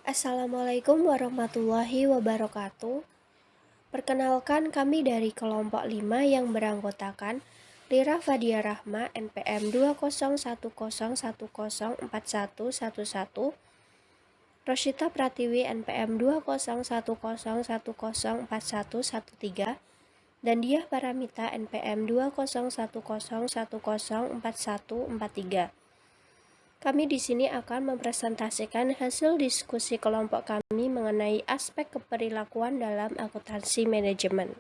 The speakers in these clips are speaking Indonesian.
Assalamualaikum warahmatullahi wabarakatuh. Perkenalkan, kami dari kelompok 5 yang beranggotakan Lira Fadia Rahma NPM 201010411, Rosyita Pratiwi NPM 20101041113, dan Diah Paramita NPM 20101041143. Kami di sini akan mempresentasikan hasil diskusi kelompok kami mengenai aspek keperilakuan dalam akuntansi manajemen.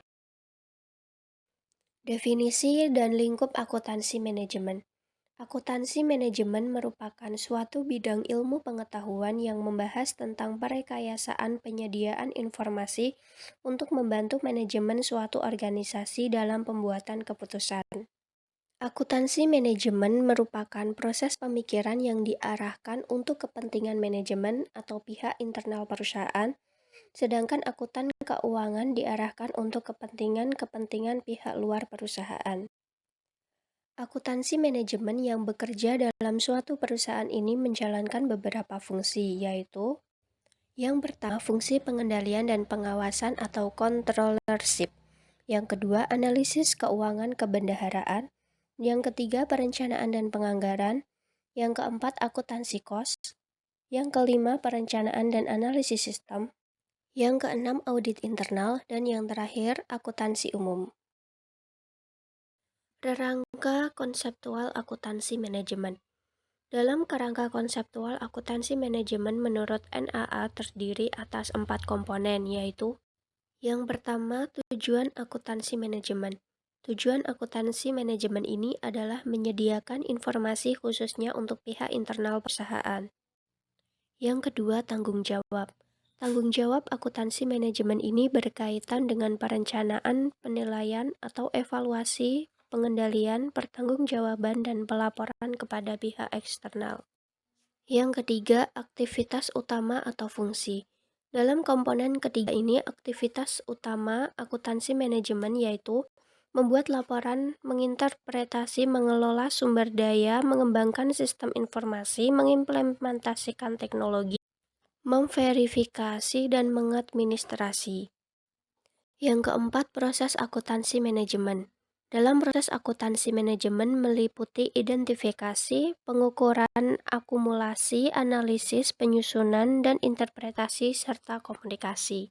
Definisi dan lingkup akuntansi manajemen. Akuntansi manajemen merupakan suatu bidang ilmu pengetahuan yang membahas tentang perekayasaan penyediaan informasi untuk membantu manajemen suatu organisasi dalam pembuatan keputusan. Akuntansi manajemen merupakan proses pemikiran yang diarahkan untuk kepentingan manajemen atau pihak internal perusahaan, sedangkan akuntan keuangan diarahkan untuk kepentingan pihak luar perusahaan. Akuntansi manajemen yang bekerja dalam suatu perusahaan ini menjalankan beberapa fungsi, yaitu yang pertama, fungsi pengendalian dan pengawasan atau controllership. Yang kedua, analisis keuangan kebendaharaan. Yang ketiga, perencanaan dan penganggaran. Yang keempat, akuntansi kos. Yang kelima, perencanaan dan analisis sistem. Yang keenam, audit internal. Dan yang terakhir, akuntansi umum. Rangka konseptual akuntansi manajemen. Dalam kerangka konseptual akuntansi manajemen menurut NAA terdiri atas 4 komponen, yaitu yang pertama, tujuan akuntansi manajemen. Tujuan akuntansi manajemen ini adalah menyediakan informasi khususnya untuk pihak internal perusahaan. Yang kedua, tanggung jawab. Tanggung jawab akuntansi manajemen ini berkaitan dengan perencanaan, penilaian, atau evaluasi, pengendalian, pertanggungjawaban, dan pelaporan kepada pihak eksternal. Yang ketiga, aktivitas utama atau fungsi. Dalam komponen ketiga ini, aktivitas utama akuntansi manajemen yaitu membuat laporan, menginterpretasi, mengelola sumber daya, mengembangkan sistem informasi, mengimplementasikan teknologi, memverifikasi, dan mengadministrasi. Yang keempat, proses akuntansi manajemen. Dalam proses akuntansi manajemen meliputi identifikasi, pengukuran akumulasi, analisis, penyusunan, dan interpretasi, serta komunikasi.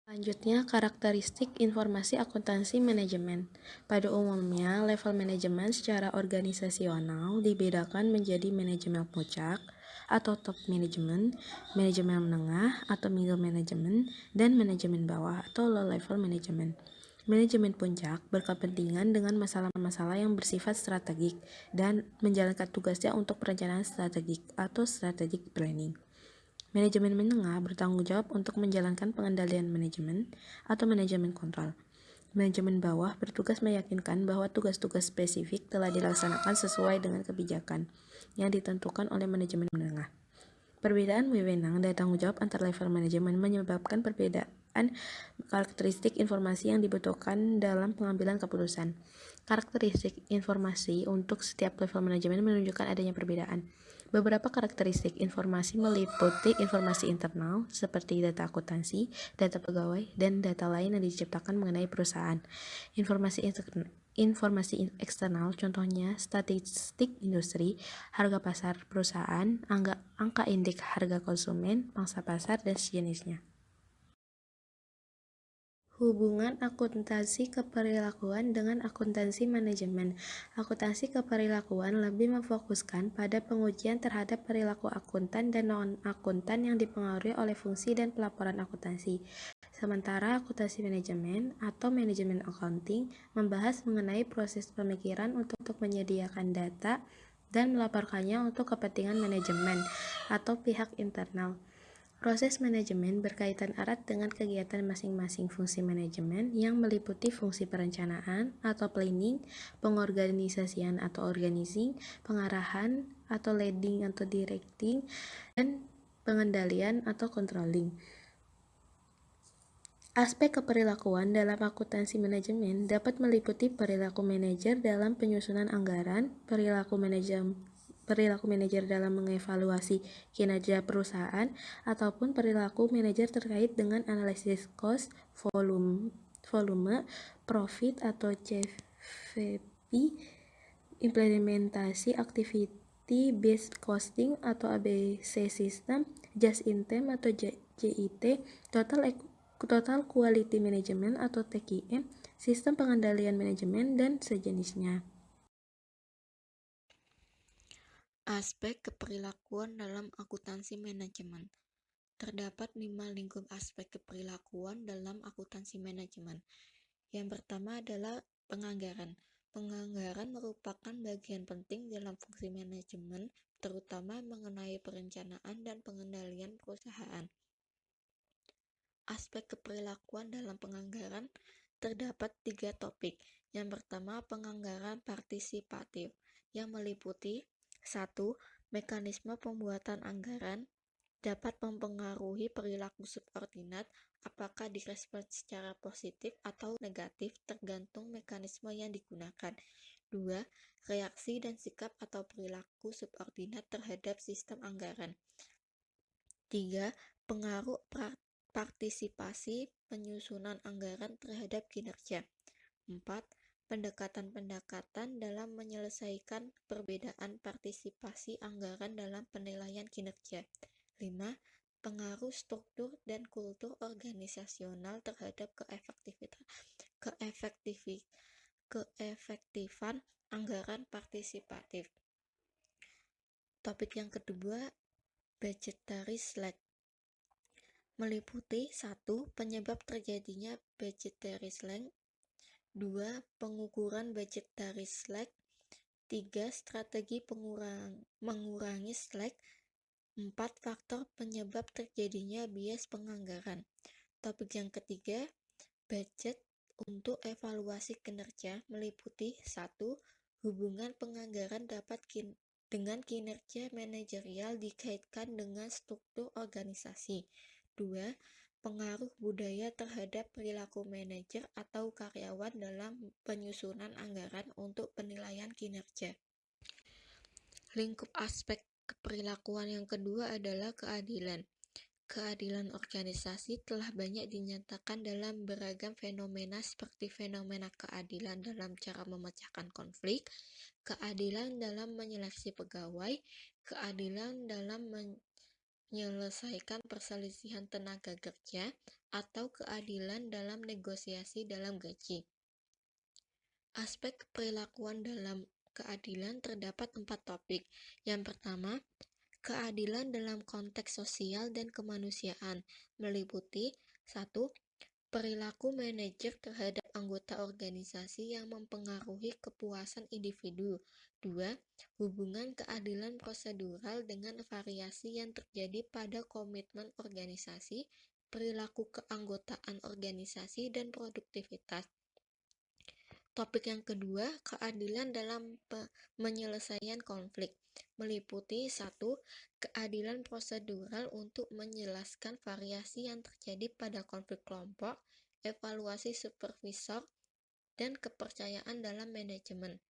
Selanjutnya, karakteristik informasi akuntansi manajemen. Pada umumnya, level manajemen secara organisasional dibedakan menjadi manajemen puncak atau top manajemen, manajemen menengah atau middle manajemen, dan manajemen bawah atau low level manajemen. Manajemen puncak berkepentingan dengan masalah-masalah yang bersifat strategik dan menjalankan tugasnya untuk perencanaan strategik atau strategic planning. Manajemen menengah bertanggung jawab untuk menjalankan pengendalian manajemen atau manajemen kontrol. Manajemen bawah bertugas meyakinkan bahwa tugas-tugas spesifik telah dilaksanakan sesuai dengan kebijakan yang ditentukan oleh manajemen menengah. Perbedaan wewenang dan tanggung jawab antar level manajemen menyebabkan perbedaan karakteristik informasi yang dibutuhkan dalam pengambilan keputusan. Karakteristik informasi untuk setiap level manajemen menunjukkan adanya perbedaan. Beberapa karakteristik informasi meliputi informasi internal seperti data akuntansi, data pegawai, dan data lain yang diciptakan mengenai perusahaan. Informasi eksternal contohnya statistik industri, harga pasar perusahaan, angka indeks harga konsumen, pangsa pasar, dan sejenisnya. Hubungan akuntansi keperilakuan dengan akuntansi manajemen. Akuntansi keperilakuan lebih memfokuskan pada pengujian terhadap perilaku akuntan dan non-akuntan yang dipengaruhi oleh fungsi dan pelaporan akuntansi. Sementara akuntansi manajemen atau manajemen accounting membahas mengenai proses pemikiran untuk menyediakan data dan melaporkannya untuk kepentingan manajemen atau pihak internal. Proses manajemen berkaitan erat dengan kegiatan masing-masing fungsi manajemen yang meliputi fungsi perencanaan atau planning, pengorganisasian atau organizing, pengarahan atau leading atau directing, dan pengendalian atau controlling. Aspek keperilakuan dalam akuntansi manajemen dapat meliputi perilaku manajer dalam penyusunan anggaran, perilaku perilaku manajer dalam mengevaluasi kinerja perusahaan, ataupun perilaku manajer terkait dengan analisis cost, volume, profit atau CVP, implementasi activity based costing atau ABC system, just in time atau JIT, total quality management atau TQM, sistem pengendalian manajemen dan sejenisnya. Aspek keperilakuan dalam akuntansi manajemen. Terdapat 5 lingkup aspek keperilakuan dalam akuntansi manajemen. Yang pertama adalah penganggaran. Penganggaran merupakan bagian penting dalam fungsi manajemen, terutama mengenai perencanaan dan pengendalian perusahaan. Aspek keperilakuan dalam penganggaran terdapat 3 topik. Yang pertama, penganggaran partisipatif, yang meliputi 1. Mekanisme pembuatan anggaran dapat mempengaruhi perilaku subordinat, apakah direspon secara positif atau negatif tergantung mekanisme yang digunakan. 2. Reaksi dan sikap atau perilaku subordinat terhadap sistem anggaran. 3. Pengaruh partisipasi penyusunan anggaran terhadap kinerja. 4. Pendekatan-pendekatan dalam menyelesaikan perbedaan partisipasi anggaran dalam penilaian kinerja. 5. Pengaruh struktur dan kultur organisasional terhadap keefektifan anggaran partisipatif. Topik yang kedua, budgetary slack, meliputi 1. Penyebab terjadinya budgetary slack, 2. Pengukuran budgetary slack, 3. Strategi mengurangi slack, 4. Faktor penyebab terjadinya bias penganggaran. Topik yang ketiga, budget untuk evaluasi kinerja, meliputi 1. Hubungan penganggaran dapat dengan kinerja manajerial dikaitkan dengan struktur organisasi. 2. Pengaruh budaya terhadap perilaku manajer atau karyawan dalam penyusunan anggaran untuk penilaian kinerja. Lingkup aspek keperilakuan yang kedua adalah keadilan. Keadilan organisasi telah banyak dinyatakan dalam beragam fenomena seperti fenomena keadilan dalam cara memecahkan konflik, keadilan dalam menyeleksi pegawai, keadilan dalam menyelesaikan perselisihan tenaga kerja, atau keadilan dalam negosiasi dalam gaji. Aspek keperilakuan dalam keadilan terdapat 4 topik. Yang pertama, keadilan dalam konteks sosial dan kemanusiaan, meliputi 1. Perilaku manajer terhadap anggota organisasi yang mempengaruhi kepuasan individu. 2. Hubungan keadilan prosedural dengan variasi yang terjadi pada komitmen organisasi, perilaku keanggotaan organisasi, dan produktivitas. Topik yang kedua, keadilan dalam penyelesaian konflik, meliputi 1. Keadilan prosedural untuk menjelaskan variasi yang terjadi pada konflik kelompok, evaluasi supervisor, dan kepercayaan dalam manajemen.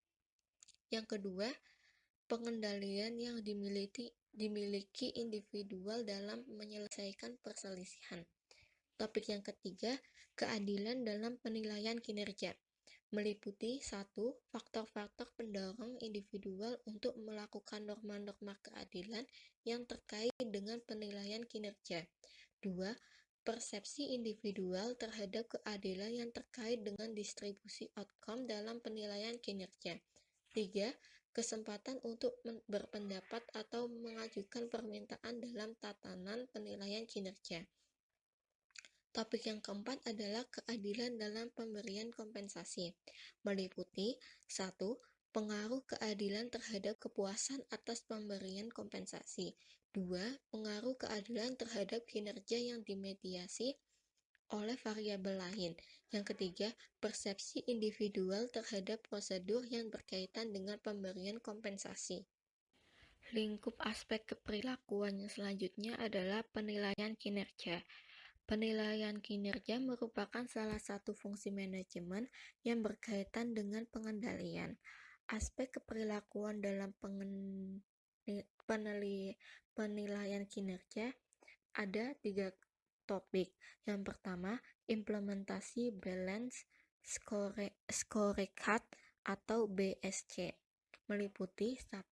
Yang kedua, pengendalian yang dimiliki individual dalam menyelesaikan perselisihan. Topik yang ketiga, keadilan dalam penilaian kinerja, meliputi 1. Faktor-faktor pendorong individual untuk melakukan norma-norma keadilan yang terkait dengan penilaian kinerja. 2. Persepsi individual terhadap keadilan yang terkait dengan distribusi outcome dalam penilaian kinerja. 3. Kesempatan untuk berpendapat atau mengajukan permintaan dalam tatanan penilaian kinerja. Topik yang keempat adalah keadilan dalam pemberian kompensasi, meliputi 1. Pengaruh keadilan terhadap kepuasan atas pemberian kompensasi. 2. Pengaruh keadilan terhadap kinerja yang dimediasi oleh variabel lain. Yang ketiga, persepsi individual terhadap prosedur yang berkaitan dengan pemberian kompensasi. Lingkup aspek keperilakuan yang selanjutnya adalah penilaian kinerja. Penilaian kinerja merupakan salah satu fungsi manajemen yang berkaitan dengan pengendalian. Aspek keperilakuan dalam penilaian kinerja ada 3 topik. Yang pertama, implementasi Balance Scorecard atau BSC. Meliputi 1.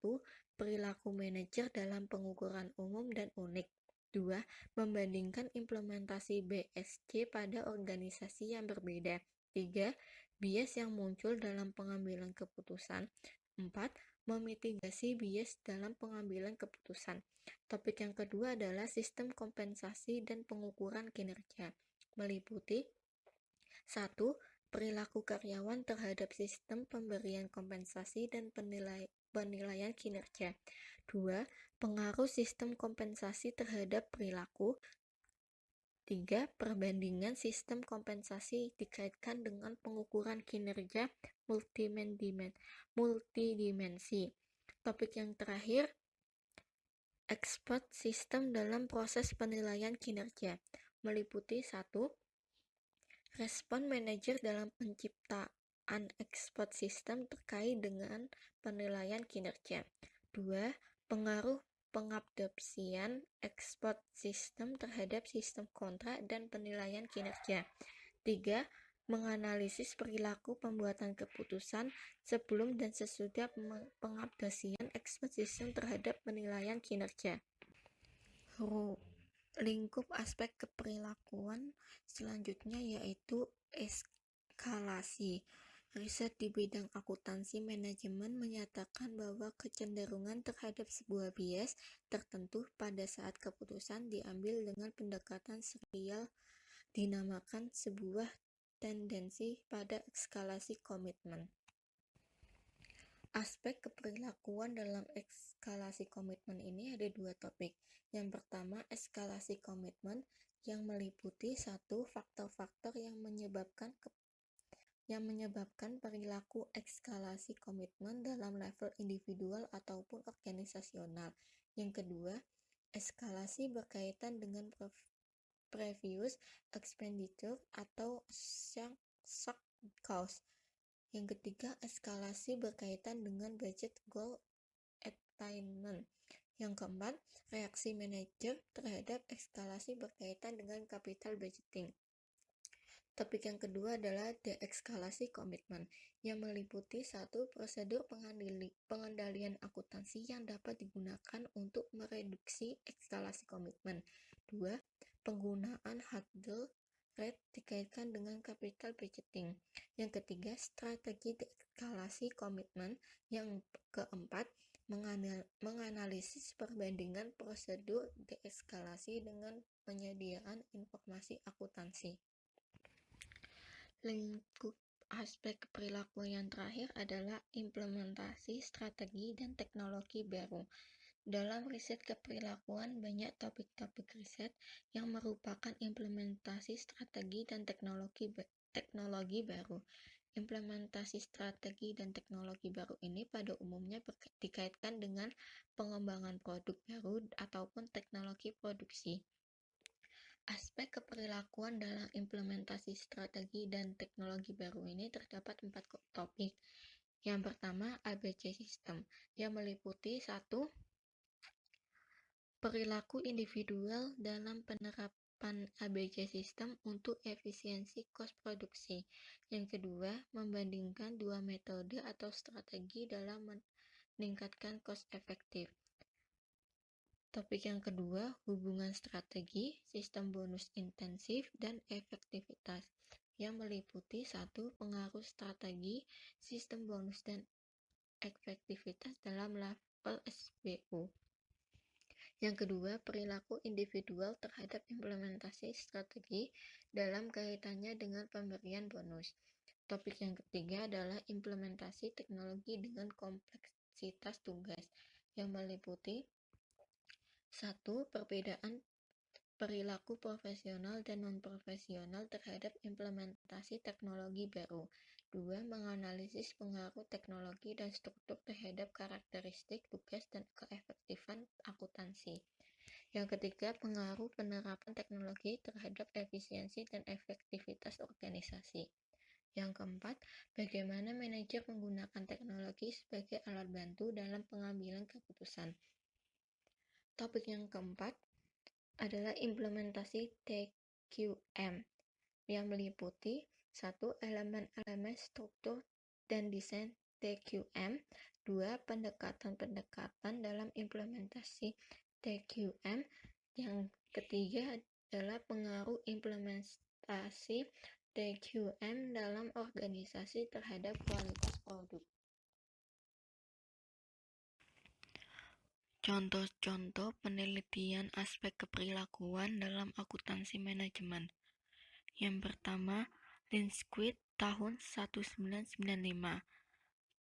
Perilaku manajer dalam pengukuran umum dan unik. 2. Membandingkan implementasi BSC pada organisasi yang berbeda. 3. Bias yang muncul dalam pengambilan keputusan. 4. Memitigasi bias dalam pengambilan keputusan. Topik yang kedua adalah sistem kompensasi dan pengukuran kinerja. Meliputi 1. Perilaku karyawan terhadap sistem pemberian kompensasi dan penilaian kinerja. 2. Pengaruh sistem kompensasi terhadap perilaku. 3. Perbandingan sistem kompensasi dikaitkan dengan pengukuran kinerja multidimensi. Topik yang terakhir, expert system dalam proses penilaian kinerja. Meliputi 1. Respon manajer dalam penciptaan expert system terkait dengan penilaian kinerja. 2. Pengaruh pengadopsian expert system terhadap sistem kontrak dan penilaian kinerja. 3. Menganalisis perilaku pembuatan keputusan sebelum dan sesudah pengadopsian expert system terhadap penilaian kinerja. Lingkup aspek keperilakuan selanjutnya yaitu eskalasi. Riset di bidang akuntansi manajemen menyatakan bahwa kecenderungan terhadap sebuah bias tertentu pada saat keputusan diambil dengan pendekatan serial dinamakan sebuah tendensi pada eskalasi komitmen. Aspek keperilakuan dalam eskalasi komitmen ini ada 2 topik. Yang pertama, eskalasi komitmen yang meliputi 1. Faktor-faktor yang menyebabkan perilaku eskalasi komitmen dalam level individual ataupun organisasional. Yang kedua, eskalasi berkaitan dengan previous expenditure atau sunk cost. Yang ketiga, eskalasi berkaitan dengan budget goal attainment. Yang keempat, reaksi manajer terhadap eskalasi berkaitan dengan capital budgeting. Topik yang kedua adalah deeskalasi komitmen, yang meliputi 1. Prosedur pengendalian akuntansi yang dapat digunakan untuk mereduksi eskalasi komitmen. 2. Penggunaan hurdle rate dikaitkan dengan capital budgeting. Yang ketiga, strategi deeskalasi komitmen. Yang keempat, menganalisis perbandingan prosedur deeskalasi dengan penyediaan informasi akuntansi. Lingkup aspek perilaku yang terakhir adalah implementasi strategi dan teknologi baru. Dalam riset keperilakuan, banyak topik-topik riset yang merupakan implementasi strategi dan teknologi baru. Implementasi strategi dan teknologi baru ini pada umumnya dikaitkan dengan pengembangan produk baru ataupun teknologi produksi. Aspek keperilakuan dalam implementasi strategi dan teknologi baru ini terdapat 4 topik. Yang pertama, ABC System, yang meliputi 1. Perilaku individual dalam penerapan ABC System untuk efisiensi kos produksi. Yang kedua, membandingkan 2 metode atau strategi dalam meningkatkan kos efektif. Topik yang kedua, hubungan strategi, sistem bonus intensif, dan efektivitas, yang meliputi 1. Pengaruh strategi, sistem bonus, dan efektivitas dalam level SBO. Yang kedua, perilaku individual terhadap implementasi strategi dalam kaitannya dengan pemberian bonus. Topik yang ketiga adalah implementasi teknologi dengan kompleksitas tugas, yang meliputi 1. Perbedaan perilaku profesional dan non-profesional terhadap implementasi teknologi baru. 2. Menganalisis pengaruh teknologi dan struktur terhadap karakteristik tugas dan keefektifan akuntansi. Yang ketiga, pengaruh penerapan teknologi terhadap efisiensi dan efektivitas organisasi. Yang keempat, bagaimana manajer menggunakan teknologi sebagai alat bantu dalam pengambilan keputusan. Topik yang keempat adalah implementasi TQM yang meliputi 1. Elemen-elemen struktur dan desain TQM. 2. Pendekatan-pendekatan dalam implementasi TQM. Yang ketiga adalah pengaruh implementasi TQM dalam organisasi terhadap kualitas produk. Contoh-contoh penelitian aspek keperilakuan dalam akuntansi manajemen. Yang pertama, Linsquist tahun 1995.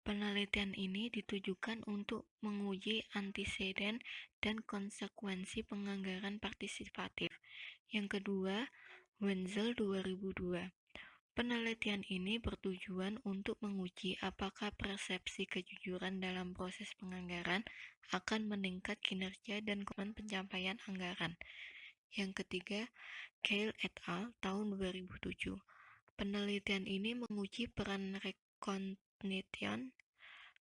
Penelitian ini ditujukan untuk menguji antiseden dan konsekuensi penganggaran partisipatif. Yang kedua, Wenzel 2002. Penelitian ini bertujuan untuk menguji apakah persepsi kejujuran dalam proses penganggaran akan meningkat kinerja dan komitmen pencapaian anggaran. Yang ketiga, Keil et al. Tahun 2007. Penelitian ini menguji peran recognition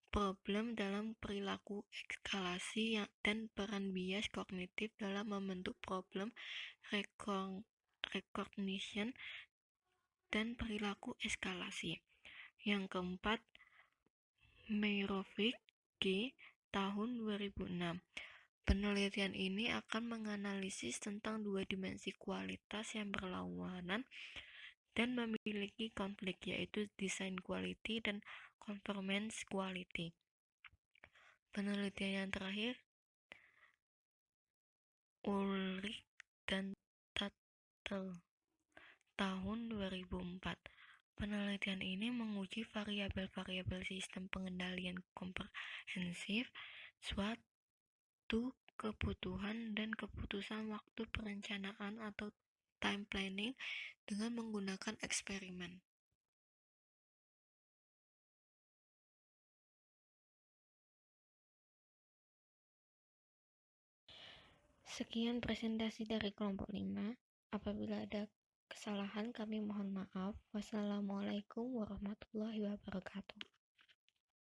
problem dalam perilaku eskalasi dan peran bias kognitif dalam membentuk problem recognition dan perilaku eskalasi. Yang keempat, Meyrovic G. tahun 2006. Penelitian ini akan menganalisis tentang dua dimensi kualitas yang berlawanan dan memiliki konflik, yaitu design quality dan conformance quality. Penelitian yang terakhir, Ulrich dan Tuttle tahun 2004. Penelitian ini menguji variabel-variabel sistem pengendalian komprehensif, suatu kebutuhan dan keputusan waktu perencanaan atau time planning dengan menggunakan eksperimen. Sekian presentasi dari kelompok 5. Apabila ada kesalahan kami mohon maaf. Wassalamualaikum warahmatullahi wabarakatuh.